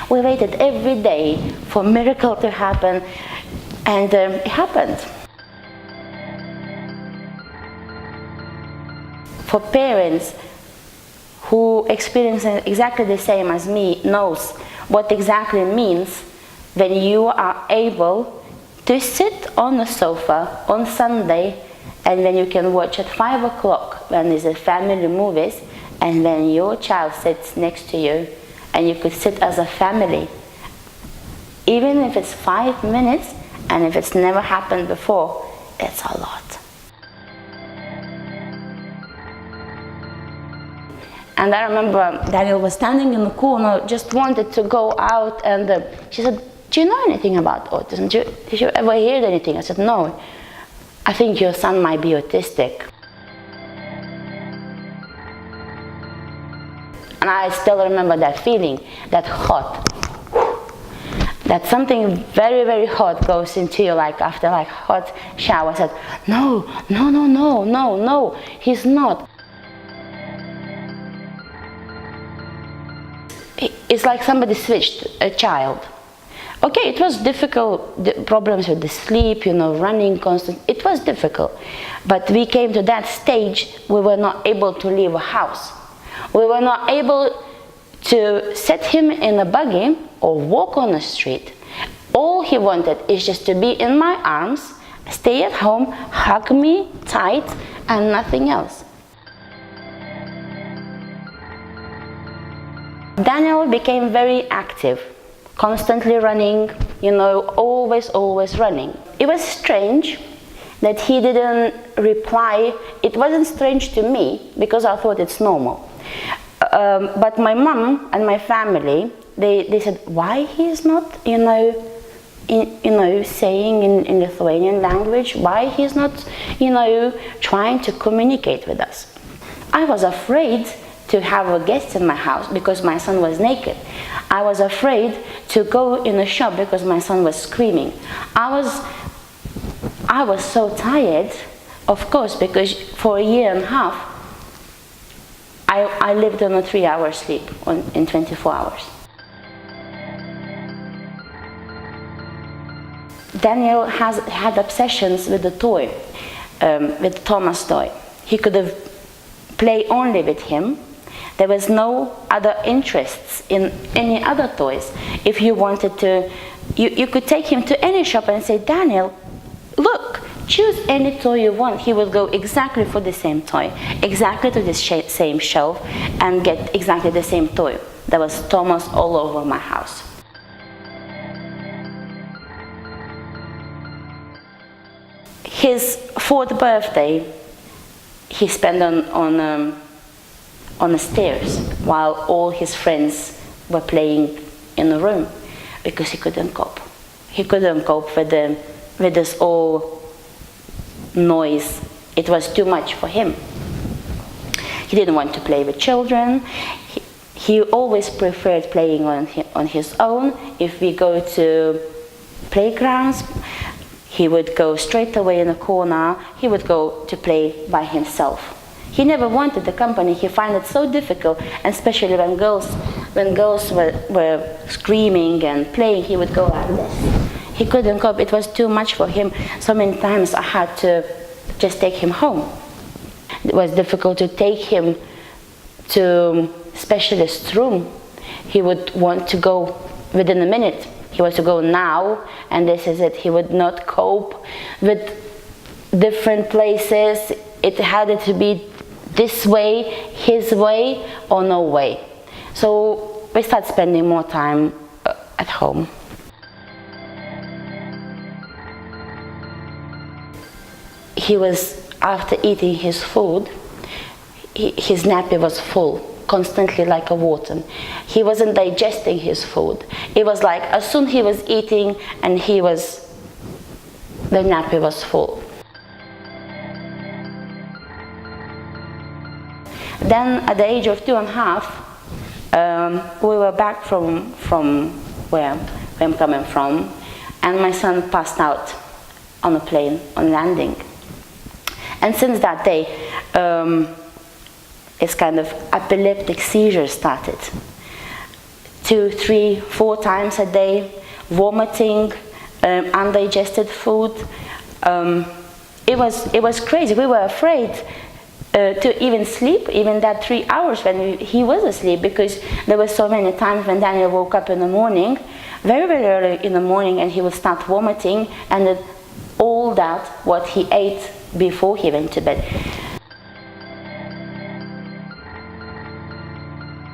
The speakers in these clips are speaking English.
We waited every day for a miracle to happen, and it happened. For parents who experience exactly the same as me knows what exactly it means when you are able to sit on the sofa on Sunday, and when you can watch at 5 o'clock when there's a family movies, and when your child sits next to you and you could sit as a family, even if it's 5 minutes and if it's never happened before, it's a lot. And I remember Daniel was standing in the corner, just wanted to go out, and she said, "Do you know anything about autism? Did you ever hear anything?" I said, "No, I think your son might be autistic." And I still remember that feeling, that hot, that something very, very hot goes into you, like after like hot shower. I said, "No, no, no, no, no, no, he's not." It's like somebody switched a child. Okay, it was difficult, the problems with the sleep, running constant, it was difficult. But we came to that stage, we were not able to leave a house. We were not able to set him in a buggy or walk on the street. All he wanted is just to be in my arms, stay at home, hug me tight, and nothing else. Daniel became very active, constantly running, always running. It was strange that he didn't reply. It wasn't strange to me because I thought it's normal. But my mom and my family, they said, why he is not, saying in Lithuanian language, why he's not, trying to communicate with us. I was afraid to have a guest in my house because my son was naked. I was afraid to go in a shop because my son was screaming. I was so tired, of course, because for a year and a half, I lived on a 3-hour sleep in 24 hours. Daniel had obsessions with the toy, with Thomas' toy. He could have played only with him. There was no other interests in any other toys. If you wanted to, you could take him to any shop and say, "Daniel, look, choose any toy you want." He would go exactly for the same toy, exactly to the same shelf, and get exactly the same toy. There was Thomas all over my house. His 4th birthday, he spent on the stairs while all his friends were playing in the room because he couldn't cope. He couldn't cope with this all noise. It was too much for him. He didn't want to play with children. He always preferred playing on his own. If we go to playgrounds, he would go straight away in the corner. He would go to play by himself. He never wanted the company. He found it so difficult, and especially when girls were screaming and playing, he would go like this. He couldn't cope. It was too much for him. So many times I had to just take him home. It was difficult to take him to specialist's room. He would want to go within a minute. He wants to go now, and this is it. He would not cope with different places. It had to be this way, his way, or no way. So we started spending more time at home. He was, after eating his food, his nappy was full, constantly like a water. He wasn't digesting his food. It was like as soon he was eating and the nappy was full. Then at the age of 2.5, we were back from where I'm coming from, and my son passed out on a plane, on landing. And since that day, his kind of epileptic seizure started. 2, 3, 4 times a day, vomiting, undigested food. It was crazy. We were afraid to even sleep, even that 3 hours when he was asleep, because there were so many times when Daniel woke up in the morning, very, very early in the morning, and he would start vomiting, and all that what he ate before he went to bed.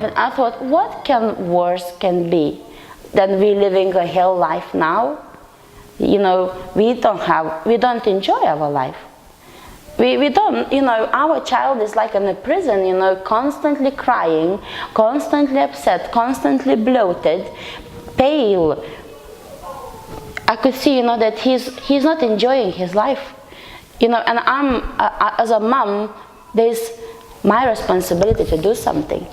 And I thought, what worse can be than we living a hell life now? You know, we don't enjoy our life. We don't, you know, our child is like in a prison, you know, constantly crying, constantly upset, constantly bloated, pale. I could see, you know, that he's not enjoying his life. You know, and as a mom, there's my responsibility to do something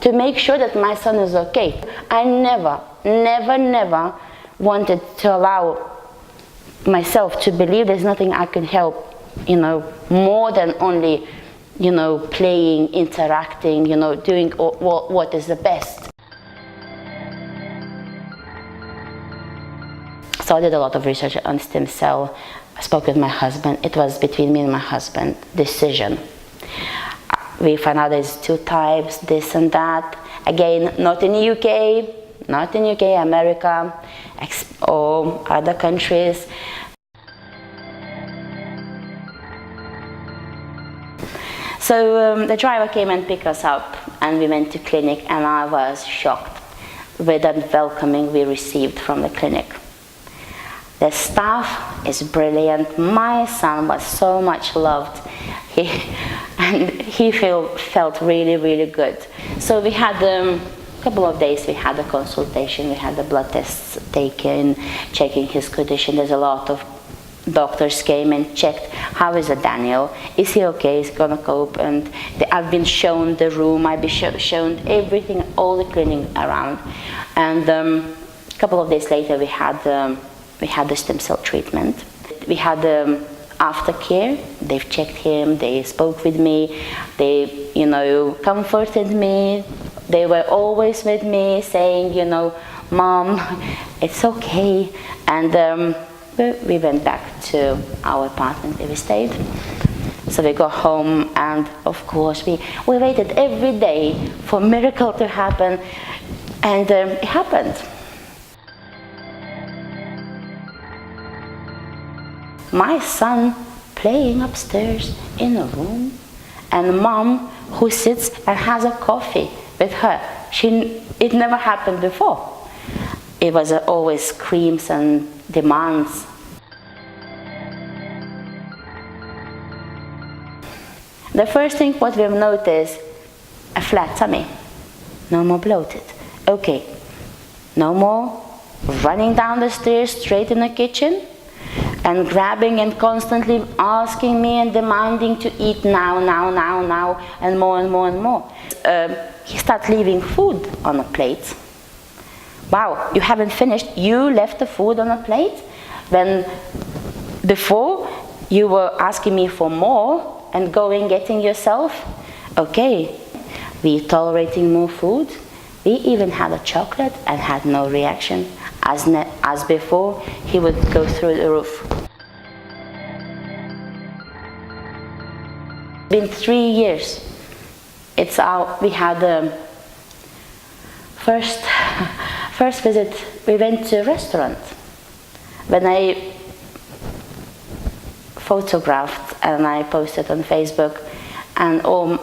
to make sure that my son is okay. I never wanted to allow myself to believe there's nothing I can help, you know, more than only, you know, playing, interacting, you know, doing what is the best. So I did a lot of research on stem cell. I spoke with my husband. It was between me and my husband, decision. We found out there's 2 types, this and that. Again, not in the UK, America, or other countries. So the driver came and picked us up, and we went to clinic, and I was shocked with the welcoming we received from the clinic. The staff is brilliant. My son was so much loved. He felt really, really good. So we had a couple of days, we had a consultation, we had the blood tests taken, checking his condition. There's a lot of doctors came and checked, how is Daniel? Is he okay? Is he gonna cope? And I've been shown the room, I've been shown everything, all the cleaning around. And a couple of days later, we had the stem cell treatment. We had aftercare. They've checked him, they spoke with me, they, you know, comforted me. They were always with me saying, you know, Mom, it's okay. And we went back to our apartment where we stayed. So we got home, and of course we waited every day for a miracle to happen, and it happened. My son playing upstairs in a room, and Mom who sits and has a coffee with her. It never happened before. It was always screams and demands. The first thing what we've noticed, a flat tummy, no more bloated. Okay, no more running down the stairs straight in the kitchen and grabbing and constantly asking me and demanding to eat now, and more and more and more. He started leaving food on a plate. Wow, you haven't finished, you left the food on a plate? When before you were asking me for more and going getting yourself? Okay, we tolerating more food. We even had a chocolate and had no reaction. As before, he would go through the roof. Been 3 years. We had first visit. We went to a restaurant. When I photographed and I posted on Facebook, and all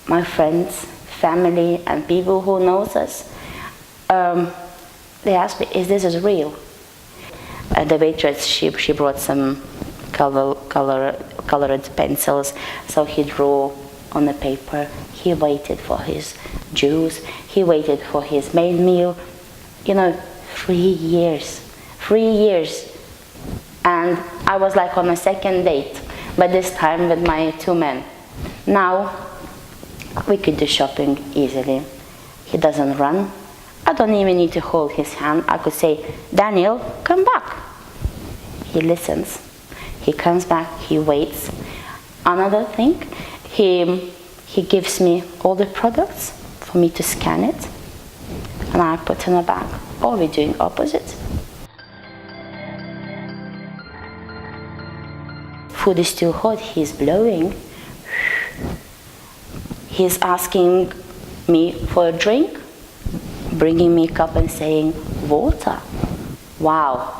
my friends, family, and people who knows us, they asked me, "Is this real?" And the waitress, she brought some colored pencils, so he drew on the paper. He waited for his juice. He waited for his main meal. You know, 3 years. 3 years. And I was like on a second date, but this time with my 2 men. Now, we could do shopping easily. He doesn't run. I don't even need to hold his hand. I could say, "Daniel, come back." He listens. He comes back, he waits. Another thing, he gives me all the products for me to scan it. and I put in a bag. Or we're doing opposite. Food is too hot, he's blowing. He's asking me for a drink, bringing me a cup and saying, water. Wow.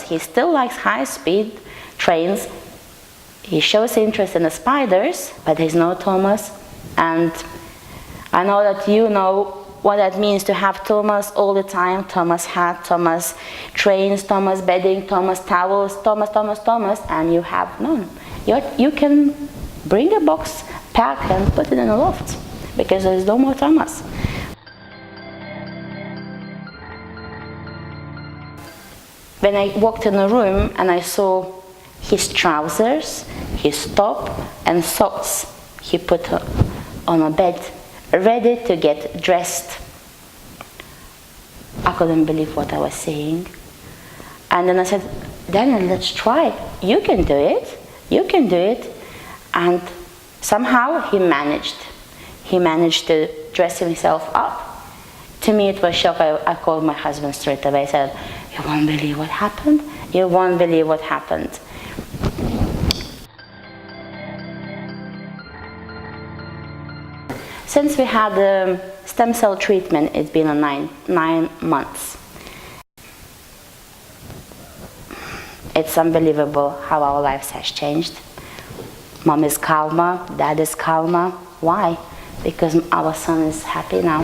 He still likes high-speed trains. He shows interest in the spiders, but there's no Thomas. And I know that you know what that means to have Thomas all the time. Thomas hat, Thomas trains, Thomas bedding, Thomas towels, Thomas, and you have none. You can bring a box, pack, and put it in a loft, because there's no more Thomas. When I walked in the room and I saw his trousers, his top, and socks he put on a bed, ready to get dressed, I couldn't believe what I was seeing. And then I said, Daniel, let's try. You can do it. You can do it. And somehow he managed. He managed to dress himself up. To me it was a shock. I called my husband straight away. I said, you won't believe what happened. You won't believe what happened. Since we had the stem cell treatment, it's been 9 months. It's unbelievable how our lives has changed. Mom is calmer, dad is calmer. Why? Because our son is happy now.